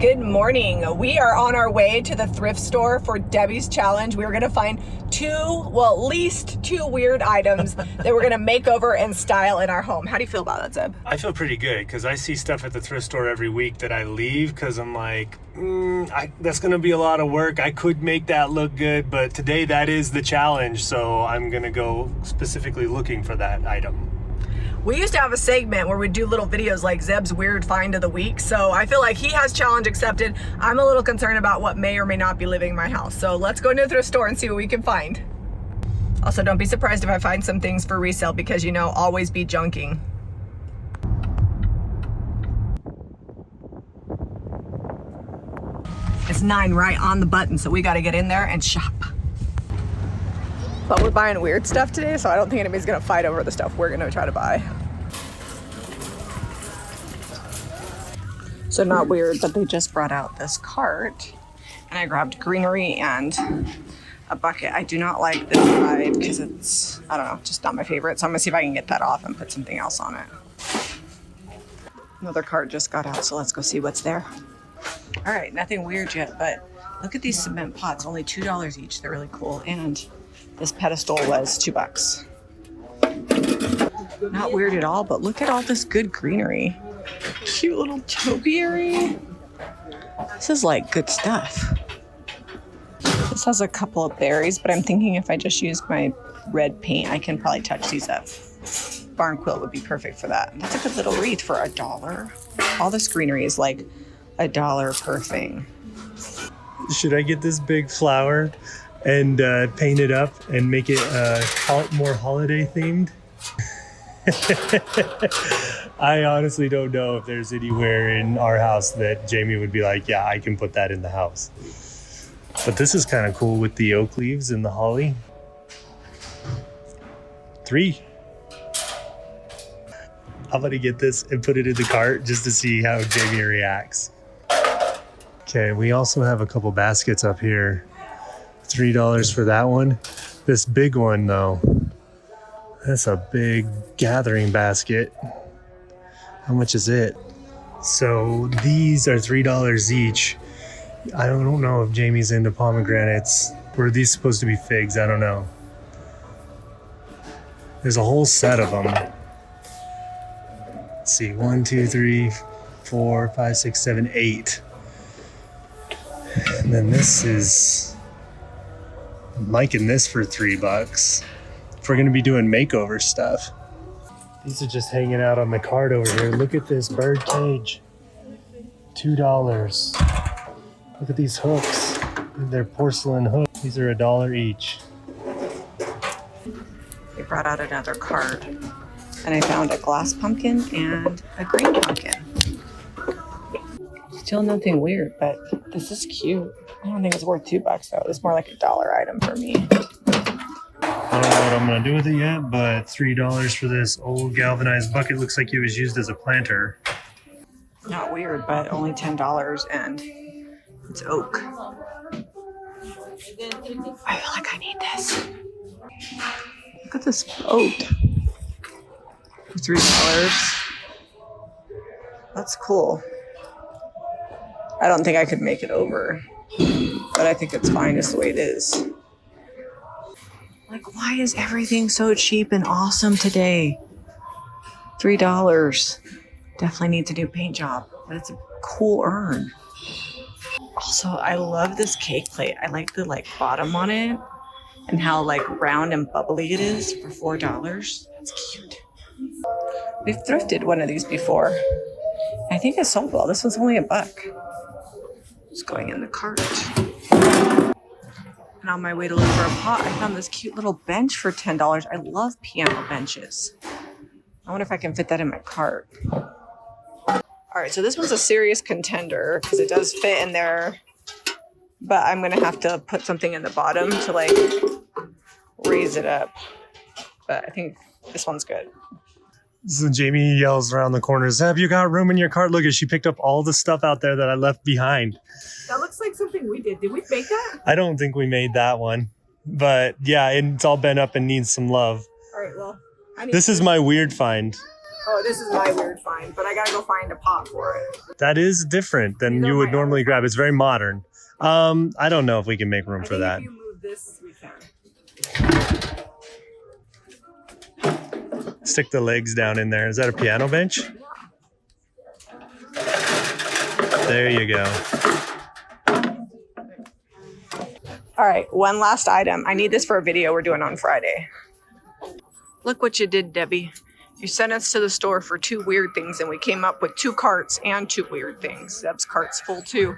Good morning. We are on our way to the thrift store for Debbie's challenge. We are going to find at least two weird items that we're going to make over and style in our home. How do you feel about that, Zeb? I feel pretty good because I see stuff at the thrift store every week that I leave because I'm like, that's going to be a lot of work. I could make that look good, but today that is the challenge. So I'm going to go specifically looking for that item. We used to have a segment where we'd do little videos like Zeb's weird find of the week. So I feel like he has challenge accepted. I'm a little concerned about what may or may not be living in my house. So let's go into the thrift store and see what we can find. Also, don't be surprised if I find some things for resale because, you know, always be junking. It's 9 right on the button, so we got to get in there and shop. But we're buying weird stuff today, so I don't think anybody's gonna fight over the stuff we're gonna try to buy. So not weird, but they just brought out this cart and I grabbed greenery and a bucket. I do not like this side because it's, I don't know, just not my favorite. So I'm gonna see if I can get that off and put something else on it. Another cart just got out, so let's go see what's there. All right, nothing weird yet, but look at these cement pots, only $2 each. They're really cool. And this pedestal was $2. Not weird at all, but look at all this good greenery. Cute little topiary. This is like good stuff. This has a couple of berries, but I'm thinking if I just use my red paint, I can probably touch these up. Barn quilt would be perfect for that. That's a good little wreath for $1. All this greenery is like $1 per thing. Should I get this big flower and paint it up and make it more holiday themed? I honestly don't know if there's anywhere in our house that Jamie would be like, yeah, I can put that in the house. But this is kind of cool with the oak leaves and the holly. 3. I'm gonna get this and put it in the cart just to see how Jamie reacts. Okay, we also have a couple baskets up here. $3 for that one. This big one though, that's a big gathering basket. How much is it? So these are $3 each. I don't know if Jamie's into pomegranates. Or are these supposed to be figs? I don't know. There's a whole set of them. Let's see, 1, 2, 3, 4, 5, 6, 7, 8. And then this is, I'm liking this for $3 if we're gonna be doing makeover stuff. These are just hanging out on the cart over here. Look at this bird cage, $2. Look at these hooks. They're porcelain hooks. These are $1 each. They brought out another cart and I found a glass pumpkin and a green pumpkin. Still nothing weird, but this is cute. I don't think it's worth $2 though. It's more like $1 item for me. I don't know what I'm gonna do with it yet, but $3 for this old galvanized bucket. Looks like it was used as a planter. Not weird, but only $10 and it's oak. I feel like I need this. Look at this boat. For $3. That's cool. I don't think I could make it over, but I think it's fine just the way it is. Like, why is everything so cheap and awesome today? $3. Definitely needs a new paint job, but it's a cool urn. Also, I love this cake plate. I like the bottom on it and how round and bubbly it is for $4. That's cute. We've thrifted one of these before. I think it sold well. This one's only $1. Just going in the cart. And on my way to look for a pot, I found this cute little bench for $10. I love piano benches. I wonder if I can fit that in my cart. All right, so this one's a serious contender because it does fit in there, but I'm gonna have to put something in the bottom to raise it up. But I think this one's good. So Jamie yells around the corner, Zeb, you got room in your cart? Look, she picked up all the stuff out there that I left behind. That looks like something we did. Did we make that? I don't think we made that one. But yeah, it's all bent up and needs some love. All right, well. This is my weird find. Oh, this is my weird find, but I gotta go find a pot for it. That is different than you would normally grab. It's very modern. I don't know if we can make room for that. If you move this, we can. Stick the legs down in there. Is that a piano bench? There you go. All right, one last item. I need this for a video we're doing on Friday. Look what you did, Debbie. You sent us to the store for 2 weird things, and we came up with 2 carts and 2 weird things. Deb's cart's full too.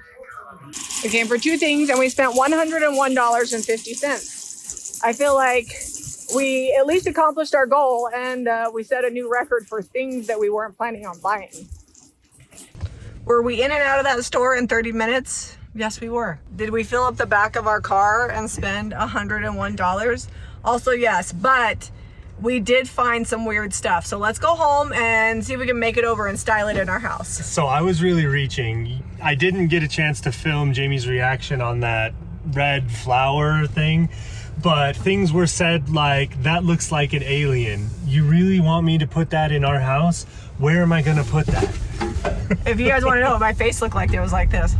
We came for 2 things, and we spent $101.50. I feel like we at least accomplished our goal, and we set a new record for things that we weren't planning on buying. Were we in and out of that store in 30 minutes? Yes, we were. Did we fill up the back of our car and spend $101? Also, yes, but we did find some weird stuff. So let's go home and see if we can make it over and style it in our house. So I was really reaching. I didn't get a chance to film Jami's reaction on that red flower thing, but things were said like, that looks like an alien. You really want me to put that in our house? Where am I gonna put that? If you guys want to know what my face looked like, it was like this.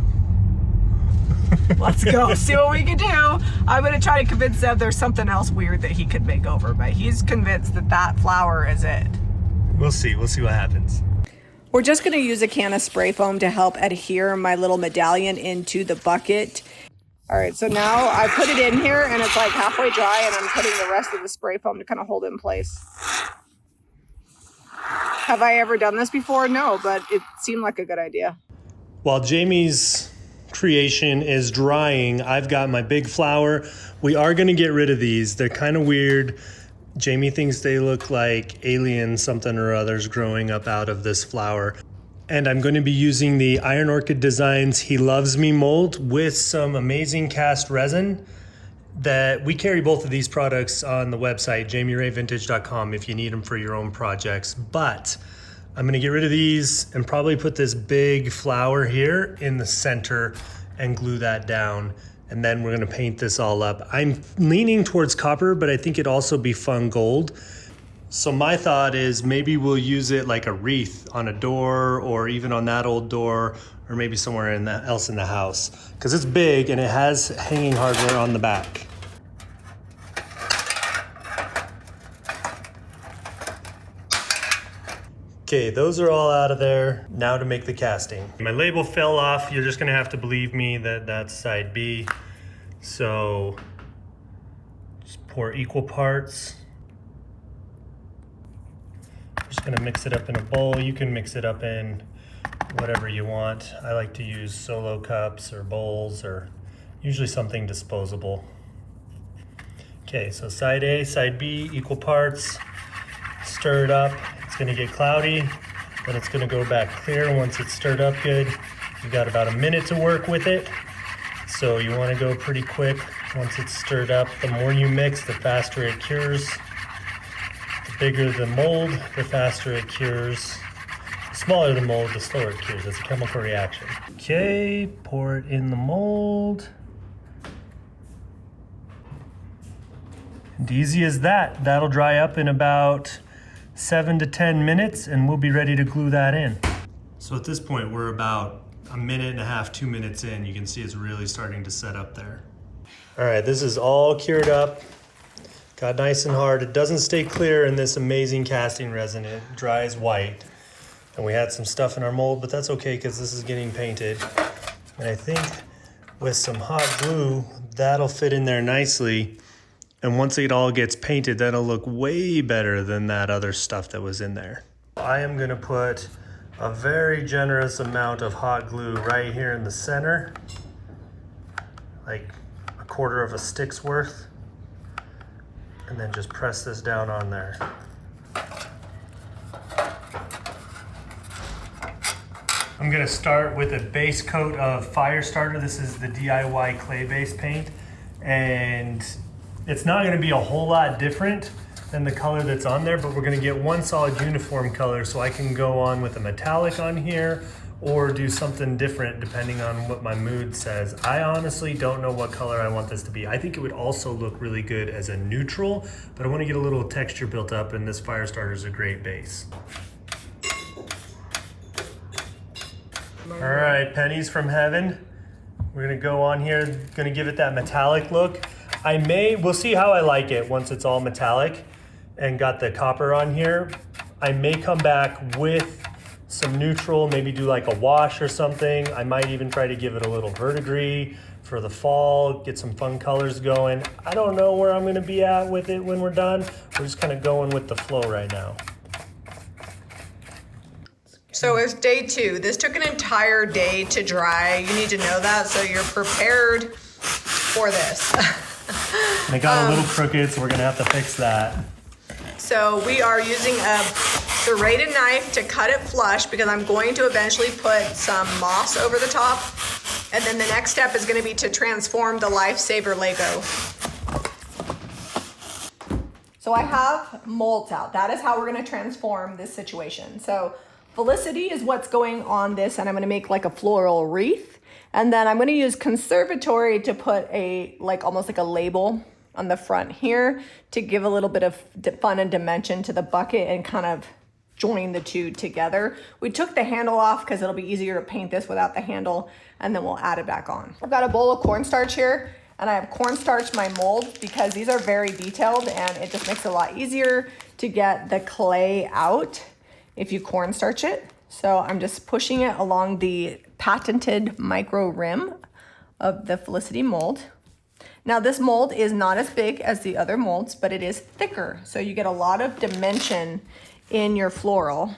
Let's go see what we can do. I'm going to try to convince Zeb there's something else weird that he could make over, but he's convinced that that flower is it. We'll see what happens. We're just going to use a can of spray foam to help adhere my little medallion into the bucket. All right, so now I put it in here and it's like halfway dry, and I'm putting the rest of the spray foam to kind of hold it in place. Have I ever done this before? No, but it seemed like a good idea. While Jami's creation is drying, I've got my big flower. We are going to get rid of these. They're kind of weird. Jami thinks they look like alien something or others growing up out of this flower. And I'm going to be using the Iron Orchid Designs He Loves Me mold with some amazing cast resin. That we carry both of these products on the website, jamirayvintage.com, if you need them for your own projects. But I'm gonna get rid of these and probably put this big flower here in the center and glue that down. And then we're gonna paint this all up. I'm leaning towards copper, but I think it'd also be fun gold. So my thought is maybe we'll use it like a wreath on a door, or even on that old door, or maybe somewhere else in the house, because it's big and it has hanging hardware on the back. Okay, those are all out of there. Now to make the casting. My label fell off. You're just gonna have to believe me that that's side B. So just pour equal parts. Just gonna mix it up in a bowl. You can mix it up in whatever you want. I like to use solo cups or bowls, or usually something disposable. Okay, so side A, side B, equal parts. Stir it up. It's gonna get cloudy, then it's gonna go back clear once it's stirred up good. You've got about a minute to work with it. So you wanna go pretty quick once it's stirred up. The more you mix, the faster it cures. The bigger the mold, the faster it cures. The smaller the mold, the slower it cures. It's a chemical reaction. Okay, pour it in the mold. And easy as that. That'll dry up in about 7 to 10 minutes and we'll be ready to glue that in. So at this point, we're about a minute and a half, 2 minutes in. You can see it's really starting to set up there. All right, this is all cured up. Got nice and hard. It doesn't stay clear in this amazing casting resin. It dries white. And we had some stuff in our mold, but that's okay because this is getting painted. And I think with some hot glue, that'll fit in there nicely. And once it all gets painted, that'll look way better than that other stuff that was in there. I am gonna put a very generous amount of hot glue right here in the center, like a quarter of a stick's worth, and then just press this down on there. I'm gonna start with a base coat of Fire Starter. This is the DIY clay-based paint, and it's not gonna be a whole lot different than the color that's on there, but we're gonna get one solid uniform color so I can go on with a metallic on here or do something different depending on what my mood says. I honestly don't know what color I want this to be. I think it would also look really good as a neutral, but I wanna get a little texture built up, and this Fire Starter is a great base. All right, pennies from heaven. We're gonna go on here, gonna give it that metallic look. We'll see how I like it once it's all metallic and got the copper on here. I may come back with some neutral, maybe do like a wash or something. I might even try to give it a little verdigris for the fall, get some fun colors going. I don't know where I'm gonna be at with it when we're done. We're just kind of going with the flow right now. So it's day 2. This took an entire day to dry. You need to know that so you're prepared for this. They got a little crooked, so we're gonna have to fix that. So we are using a serrated knife to cut it flush because I'm going to eventually put some moss over the top. And then the next step is gonna be to transform the Lifesaver Lego. So I have molds out. That is how we're gonna transform this situation. So Felicity is what's going on this, and I'm gonna make like a floral wreath. And then I'm gonna use Conservatory to put almost like a label on the front here to give a little bit of fun and dimension to the bucket and kind of join the two together. We took the handle off because it'll be easier to paint this without the handle, and then we'll add it back on. I've got a bowl of cornstarch here, and I have cornstarch my molds because these are very detailed and it just makes it a lot easier to get the clay out if you cornstarch it. So I'm just pushing it along the patented micro rim of the Felicity mold. Now this mold is not as big as the other molds, but it is thicker. So you get a lot of dimension in your floral.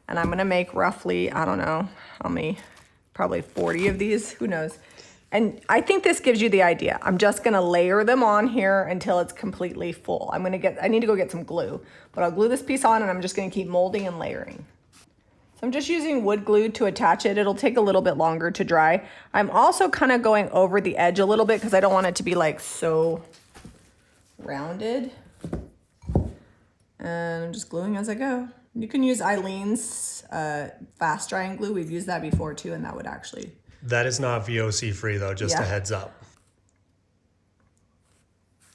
And I'm gonna make roughly, I don't know how many, probably 40 of these, who knows. And I think this gives you the idea. I'm just gonna layer them on here until it's completely full. I need to go get some glue, but I'll glue this piece on and I'm just gonna keep molding and layering. So I'm just using wood glue to attach it. It'll take a little bit longer to dry. I'm also kind of going over the edge a little bit because I don't want it to be like so rounded. And I'm just gluing as I go. You can use Eileen's fast drying glue. We've used that before too, and that would actually... That is not VOC free though, just a heads up.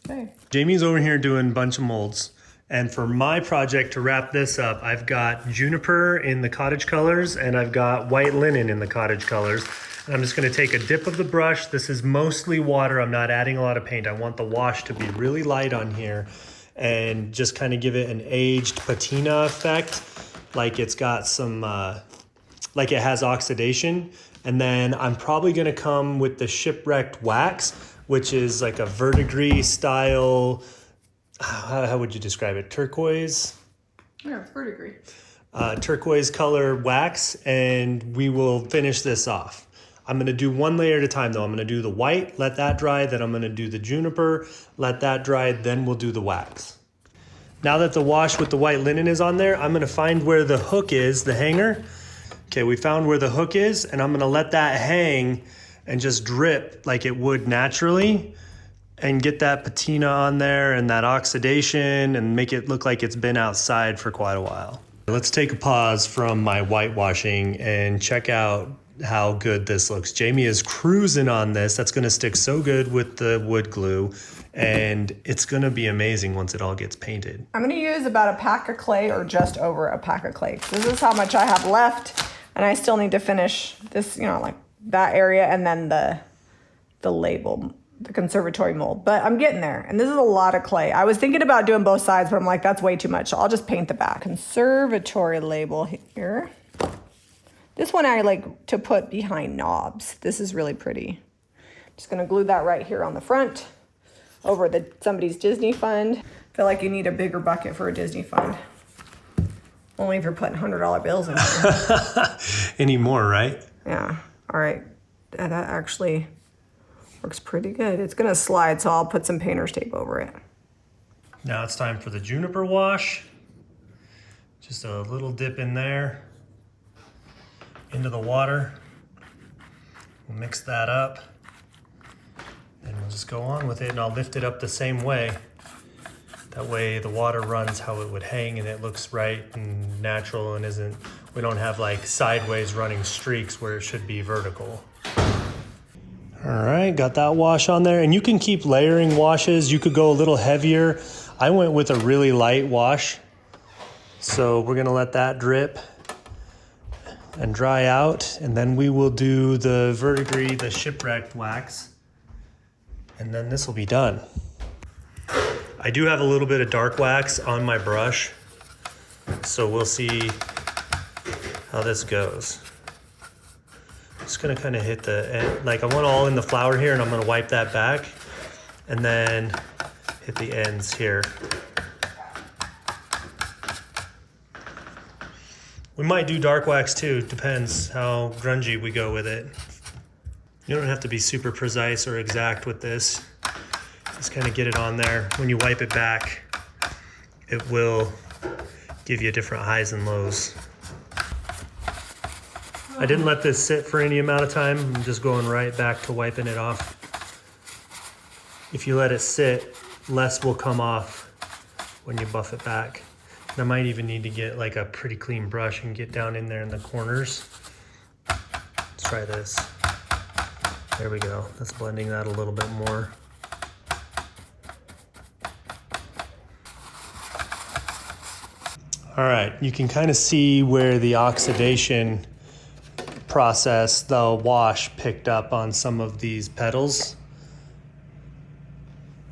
Okay. Jamie's over here doing a bunch of molds. And for my project to wrap this up, I've got juniper in the cottage colors and I've got white linen in the cottage colors. And I'm just gonna take a dip of the brush. This is mostly water. I'm not adding a lot of paint. I want the wash to be really light on here and just kind of give it an aged patina effect. Like it's got some, like it has oxidation. And then I'm probably gonna come with the shipwrecked wax, which is like a verdigris style, how would you describe it? Turquoise? Yeah, it's verdigris. Turquoise color wax, and we will finish this off. I'm gonna do one layer at a time though. I'm gonna do the white, let that dry, then I'm gonna do the juniper, let that dry, then we'll do the wax. Now that the wash with the white linen is on there, I'm gonna find where the hook is, the hanger. Okay, we found where the hook is, and I'm gonna let that hang and just drip like it would naturally and get that patina on there and that oxidation and make it look like it's been outside for quite a while. Let's take a pause from my whitewashing and check out how good this looks. Jami is cruising on this. That's gonna stick so good with the wood glue, and it's gonna be amazing once it all gets painted. I'm gonna use about a pack of clay or just over a pack of clay. This is how much I have left, and I still need to finish this, like that area and then the label, the conservatory mold, but I'm getting there. And this is a lot of clay. I was thinking about doing both sides, but I'm like, that's way too much. So I'll just paint the back. Conservatory label here. This one I like to put behind knobs. This is really pretty. Just gonna glue that right here on the front over somebody's Disney fund. I feel like you need a bigger bucket for a Disney fund. Only if you're putting $100 bills in there. Anymore, right? Yeah, all right. That actually works pretty good. It's gonna slide, so I'll put some painter's tape over it. Now it's time for the juniper wash. Just a little dip in there, into the water. We'll mix that up, and we'll just go on with it, and I'll lift it up the same way. That way the water runs how it would hang and it looks right and natural and we don't have like sideways running streaks where it should be vertical. All right, got that wash on there, and you can keep layering washes. You could go a little heavier. I went with a really light wash. So we're gonna let that drip. and dry out. And then we will do the verdigris, the shipwrecked wax. And then this will be done. I do have a little bit of dark wax on my brush, so we'll see how this goes. Just gonna kind of hit the end, like I want all in the flower here, and I'm gonna wipe that back and then hit the ends here. We might do dark wax too, depends how grungy we go with it. You don't have to be super precise or exact with this. Just kind of get it on there. When you wipe it back, it will give you different highs and lows. I didn't let this sit for any amount of time. I'm just going right back to wiping it off. If you let it sit, less will come off when you buff it back. And I might even need to get like a pretty clean brush and get down in there in the corners. Let's try this. There we go. That's blending that a little bit more. All right, you can kind of see where the oxidation process, the wash picked up on some of these petals.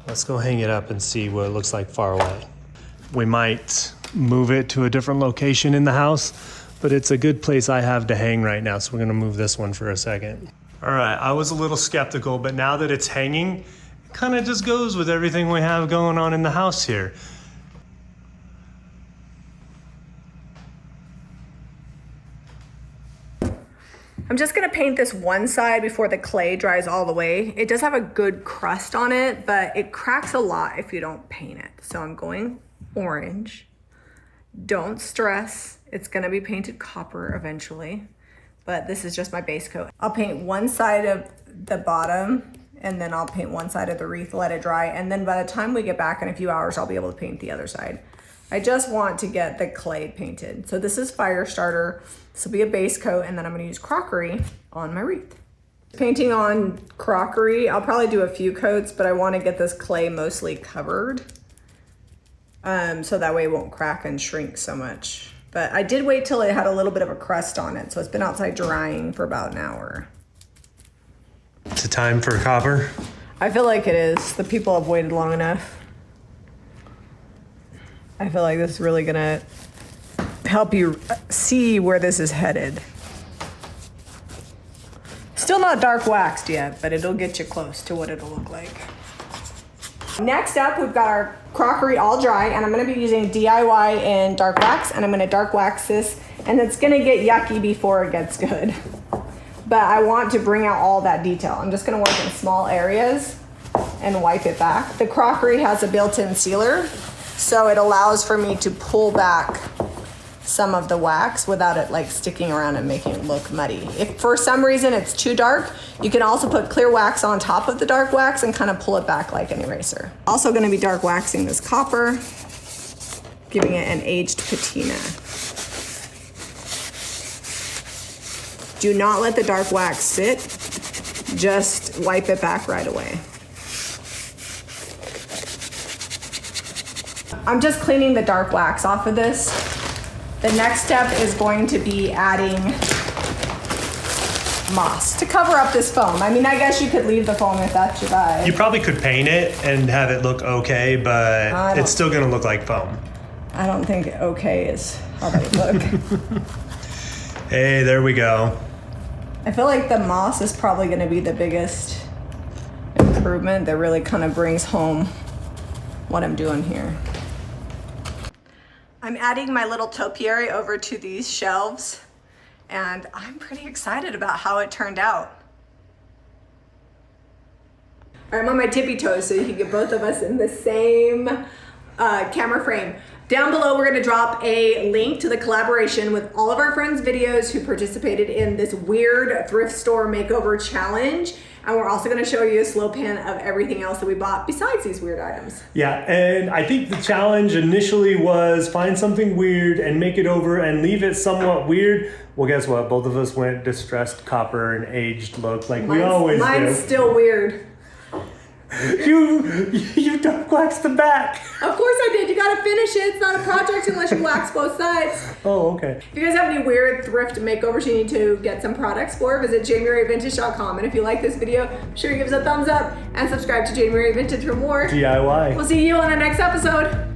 Let's go hang it up and see what it looks like far away. We might move it to a different location in the house, but it's a good place I have to hang right now, so we're gonna move this one for a second. All right, I was a little skeptical, but now that it's hanging, it kind of just goes with everything we have going on in the house here. I'm just gonna paint this one side before the clay dries all the way. It does have a good crust on it, but it cracks a lot if you don't paint it. So I'm going orange. Don't stress, it's gonna be painted copper eventually, but this is just my base coat. I'll paint one side of the bottom, and then I'll paint one side of the wreath, let it dry, and then by the time we get back in a few hours, I'll be able to paint the other side. I just want to get the clay painted. So this is fire starter. This will be a base coat, and then I'm gonna use crockery on my wreath. Painting on crockery, I'll probably do a few coats, but I wanna get this clay mostly covered. So that way it won't crack and shrink so much. But I did wait till it had a little bit of a crust on it, so it's been outside drying for about an hour. It's a time for copper. I feel like it is. The people have waited long enough. I feel like this is really gonna help you see where this is headed. Still not dark waxed yet, but it'll get you close to what it'll look like. Next up, we've got our crockery all dry, and I'm gonna be using DIY and dark wax, and I'm gonna dark wax this, and it's gonna get yucky before it gets good. But I want to bring out all that detail. I'm just gonna work in small areas and wipe it back. The crockery has a built-in sealer, so it allows for me to pull back some of the wax without it like sticking around and making it look muddy. If for some reason it's too dark, you can also put clear wax on top of the dark wax and kind of pull it back like an eraser. Also gonna be dark waxing this copper, giving it an aged patina. Do not let the dark wax sit, just wipe it back right away. I'm just cleaning the dark wax off of this. The next step is going to be adding moss to cover up this foam. I mean, I guess you could leave the foam if that's your vibe. You probably could paint it and have it look okay, but it's still gonna look like foam. I don't think okay is how that would look. Hey, there we go. I feel like the moss is probably gonna be the biggest improvement that really kind of brings home what I'm doing here. I'm adding my little topiary over to these shelves, and I'm pretty excited about how it turned out. All right, I'm on my tippy toes so you can get both of us in the same camera frame. Down below, we're gonna drop a link to the collaboration with all of our friends' videos who participated in this weird thrift store makeover challenge. And we're also gonna show you a slow pan of everything else that we bought besides these weird items. Yeah, and I think the challenge initially was find something weird and make it over and leave it somewhat weird. Well, guess what? Both of us went distressed copper and aged look like we always do. Mine's still weird. You don't wax the back. Of course I did. You gotta finish it. It's not a project unless you wax both sides. Oh, okay. If you guys have any weird thrift makeovers you need to get some products for, visit JamiRayVintage.com. And if you like this video, be sure you give us a thumbs up and subscribe to Jami Ray Vintage for more DIY. We'll see you on the next episode.